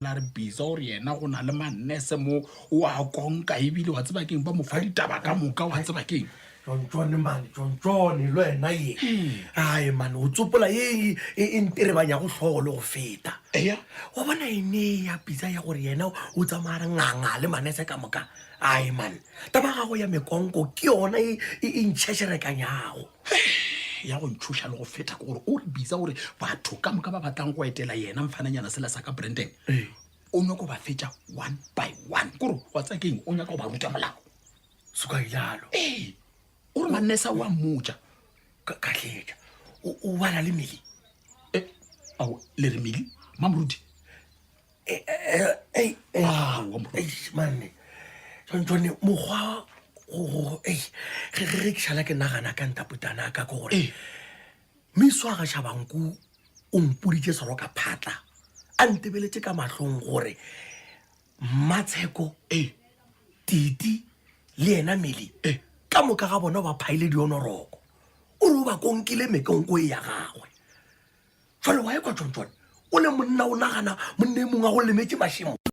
la re bisa gore yena go na le mannese mo o a konka ebile wa tseba keng ba mo fa ditaba ka moka wa tseba keng John man John le wena ye ai man o tsopola ye e nterebanya go tlhogo le go feta eya wa bona ene ya pizza ya gore yena o tsamaya nganga le manese ka moka ai man taba ga go ya mekonko ke yona e ntšhešerekanyago ya go ntšhoša le go feta ke gore o re bisa gore batho ka moka ba batlang go etela yena mfananyana sela sa ka Brandon o nyako ba fetša one by one kore wa tsa keng o nyaka go ba ruta molao se ka ilalo o re mannesa wa mmotša ka tletša o bana le meli ao le re meli mamoruti manne John mokgwa ge ke šala ke nagana ka ntaputana ka ke gore meso a ga šabanku o mpoditše sero ka phatla a ntebeletse ka mahlong gore Matsheko Titi le ena Meli ka moka ga bona ba phaile dionoroko o re o ba konkile mekonko e ya gagwe jalo wa ekwa John o le monna o nagana monne mongwe a go lemetse mašimo